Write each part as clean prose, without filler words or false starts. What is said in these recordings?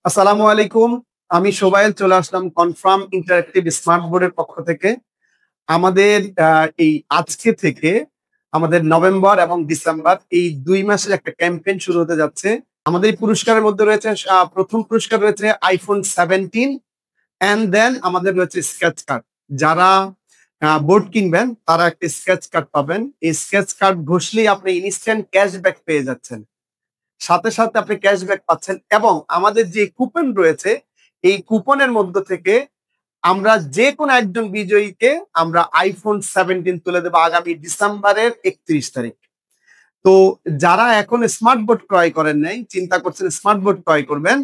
আসসালামু আলাইকুম। আমি সোবায়েল চলে আসলাম কনফার্ম ইন্টারেক্টিভ স্মার্ট বোর্ডের পক্ষ থেকে। আমাদের এই আজকে থেকে আমাদের নভেম্বর এবং ডিসেম্বর এই ২ মাসের একটা ক্যাম্পেইন শুরু হতে যাচ্ছে। আমাদের এই পুরস্কারের মধ্যে রয়েছে ১ম পুরস্কার রয়েছে iPhone 17 অ্যান্ড দেন আমাদের রয়েছে স্কেচ কার্ড। যারা বোর্ড কিনবেন তারা একটা স্কেচ কার্ড পাবেন। এই স্কেচ কার্ড ঘষলেই আপনি ইনস্ট্যান্ট ক্যাশব্যাক পেয়ে যাচ্ছেন। সাথে, সাথে আপনি ক্যাশব্যাক পাচ্ছেন এবং আমাদের যে কুপন রয়েছে, এই কুপনের মধ্য থেকে আমরা যেকোনো একজন বিজয়ীকে আমরা iPhone 17 তুলে দেব আগামী ডিসেম্বরের ৩১ তারিখ। তো যারা এখন স্মার্ট বোর্ড ক্রয় করেন নাই, চিন্তা করছেন স্মার্ট বোর্ড ক্রয় করবেন,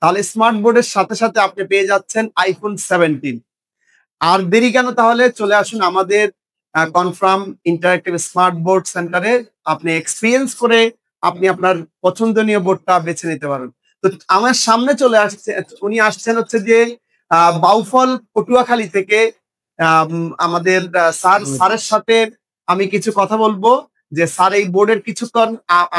তাহলে স্মার্ট বোর্ডের সাথে, সাথে আপনি পেয়ে যাচ্ছেন iPhone 17। আর দেরি কেন তাহলে চলে আসুন আমাদের কনফার্ম ইন্টারেক্টিভ স্মার্ট বোর্ড সেন্টারে। আপনি এক্সপেরিয়েন্স করে আপনি আপনার পছন্দনীয় বোর্ডটা বেছে নিতে পারেন। তো আমার সামনে চলে আসছে, উনি আসছেন হচ্ছে যে বাউফল পটুয়াখালী থেকে। আমাদের স্যারের সাথে আমি কিছু কথা বলবো যে স্যার এই বোর্ডের কিছুক্ষণ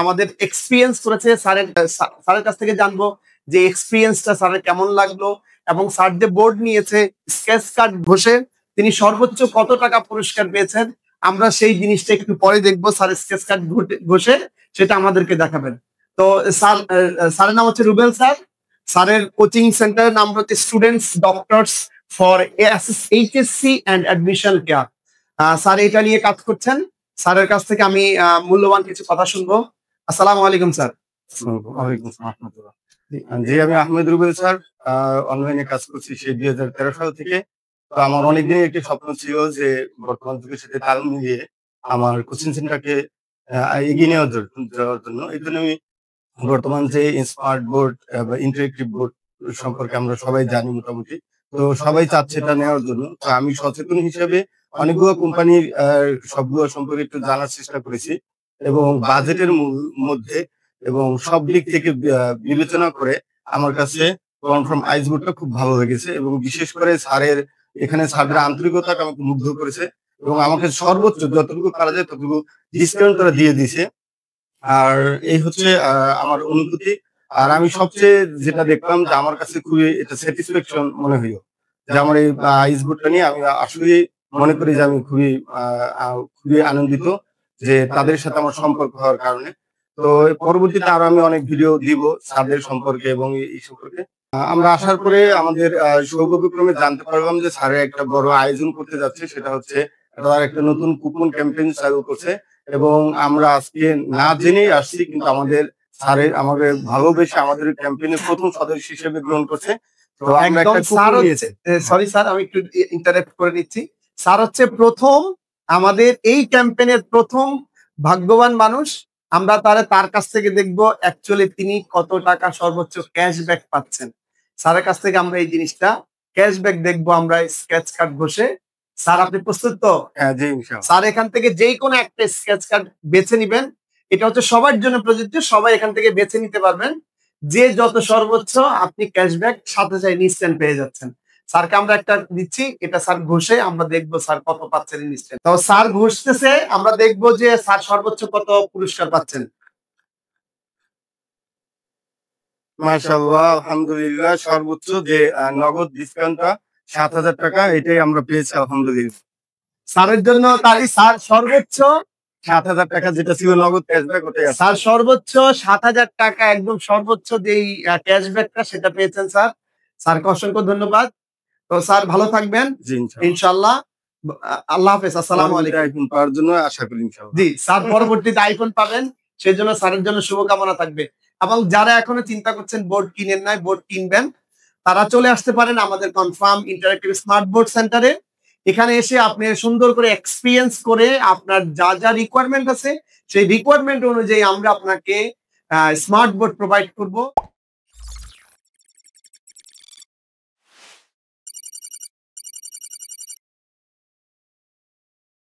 আমাদের এক্সপেরিয়েন্স করেছে। স্যারের কাছ থেকে জানবো যে এক্সপেরিয়েন্সটা স্যারের কেমন লাগলো এবং স্যার যে বোর্ড নিয়েছে স্কেচ কার্ড ঘষে তিনি সর্বোচ্চ কত টাকা পুরস্কার পেয়েছেন আমরা সেই জিনিসটা একটু পরে দেখবো। স্যার স্কেচ কার্ড ঘষে সেটা আমাদেরকে দেখাবেন। তো স্যারের নাম হচ্ছে রুবেল স্যার। স্যারের কোচিং সেন্টারের নাম হচ্ছে students doctors for HSC and admission care. Sir এটা নিয়ে কাজ করছেন। স্যারের কাছ থেকে আমি মূল্যবান কিছু কথা শুনবো। আসসালামু আলাইকুম স্যার। ওয়ালাইকুম আসসালাম। জি, আমি আহমেদ রুবেল স্যার। অনলাইনে কাজ করছি সেই ২০১৩ সাল থেকে। তো আমার অনেকদিনের একটি স্বপ্ন ছিল যে বর্তমান যুগের সাথে তাল মিলিয়ে আমার কোচিং সেন্টারকে এগিয়ে যাওয়ার জন্য। এই জন্য আমি বর্তমান যে স্মার্ট বোর্ড বা ইন্টারেক্টিভ বোর্ড সম্পর্কে আমরা সবাই জানি মোটামুটি। তো সবাই চাচ্ছে এটা নেওয়ার জন্য। তো আমি সচেতন হিসেবে অনেকগুলো কোম্পানির সবগুলো সম্পর্কে একটু জানার চেষ্টা করেছি এবং বাজেটের মধ্যে এবং সব দিক থেকে বিবেচনা করে আমার কাছে কনফার্ম আইস বোর্ডটা খুব ভালো লেগেছে এবং বিশেষ করে স্যারদের আন্তরিকতা আমাকে মুগ্ধ করেছে এবং আমাকে সর্বোচ্চ যতটুকু পারা যায় ততটুকু ডিসকাউন্ট তারা দিয়ে দিছে। আর এই হচ্ছে আমার অনুভূতি। আর আমি সবচেয়ে যেটা দেখলাম যে আমার কাছে খুবই এটা স্যাটিসফ্যাকশন মনে হইল যে আমার এই আইস বোর্ডটা নিয়ে আমি আসলেই মনে করি যে আমি খুবই আনন্দিত যে তাদের সাথে আমার সম্পর্ক হওয়ার কারণে। তো পরবর্তীতে আরো আমি অনেক ভিডিও দিব স্যারদের সম্পর্কে এবং এই সম্পর্কে। আমরা আসার পরে আমাদের সৌভাগ্যক্রমে জানতে পারলাম যে স্যারের একটা বড় আয়োজন করতে যাচ্ছে, সেটা হচ্ছে তার একটা নতুন কুপন ক্যাম্পেইন চালু করছে এবং আমরা আজকে না জেনেই আসছি, কিন্তু আমাদের ভালোবেসে আমাদের ক্যাম্পেইনের প্রথম সদস্য হিসেবে গ্রহণ করছে। তো আমরা একটা কুপন নিয়েছি। সরি স্যার, আমি একটু ইন্টারাপ্ট করে নিচ্ছি। স্যার হচ্ছে প্রথম আমাদের এই ক্যাম্পেইনের প্রথম ভাগ্যবান মানুষ। আমরা তার কাছ থেকে দেখবো অ্যাকচুয়ালি তিনি কত টাকা সর্বোচ্চ ক্যাশব্যাক পাচ্ছেন। স্যারের কাছ থেকে আমরা এই জিনিসটা ক্যাশব্যাক দেখবো আমরা স্কেচ কার্ড ঘষে। স্যার আপনি প্রস্তুত তো? হ্যাঁ জি, ইনশাআল্লাহ। স্যার এখান থেকে যেই কোনো একটা স্কেচ কার্ড বেছে নিবেন। এটা হচ্ছে সবার জন্য প্রযোজ্য, সবাই এখান থেকে বেছে নিতে পারবেন। যে যত সর্বোচ্চ আপনি ক্যাশব্যাক সাথে সাথে ইনস্ট্যান্ট পেয়ে যাচ্ছেন। স্যারকে আমরা একটা দিচ্ছি, এটা স্যার ঘষে আমরা দেখবো স্যার কত পাচ্ছেন ইনস্ট্যান্ট। তো স্যার ঘষতেছে, আমরা দেখবো যে স্যার সর্বোচ্চ কত পুরস্কার পাচ্ছেন। মাশাআল্লাহ, আলহামদুলিল্লাহ। সর্বোচ্চ যে নগদ ডিসকাউন্টটা ৭,০০০ টাকা এটাই আমরা পেয়েছি আলহামদুলিল্লাহ। স্যারের জন্য তাই স্যার সর্বোচ্চ ৭,০০০ টাকা যেটা ছিল নগদ ক্যাশব্যাক ওটাই আছে। স্যার সর্বোচ্চ ৭,০০০ টাকা একদম সর্বোচ্চ যেই ক্যাশব্যাকটা সেটা পেয়েছেন স্যার। স্যারকে অসংখ্য ধন্যবাদ। তো স্যার ভালো থাকবেন জি, ইনশাআল্লাহ। আল্লাহ হাফেজ। আসসালামু আলাইকুম। আইফোন পাওয়ার জন্য আশা করি ইনশাআল্লাহ। জি, স্যার পরবর্তীতে আইফোন পাবেন। সেজন্য স্যারের জন্য শুভকামনা থাকবে। এবং যারা এখনো চিন্তা করছেন বোর্ড কিনেন নাই, বোর্ড কিনবেন, তারা চলে আসতে পারেন আমাদের কনফার্ম ইন্টারেক্টিভ স্মার্ট বোর্ড সেন্টারে। এখানে এসে আপনি সুন্দর করে এক্সপেরিয়েন্স করে আপনার যা রিকোয়ারমেন্ট আছে সেই রিকোয়ারমেন্ট অনুযায়ী আমরা আপনাকে স্মার্ট বোর্ড প্রোভাইড করব।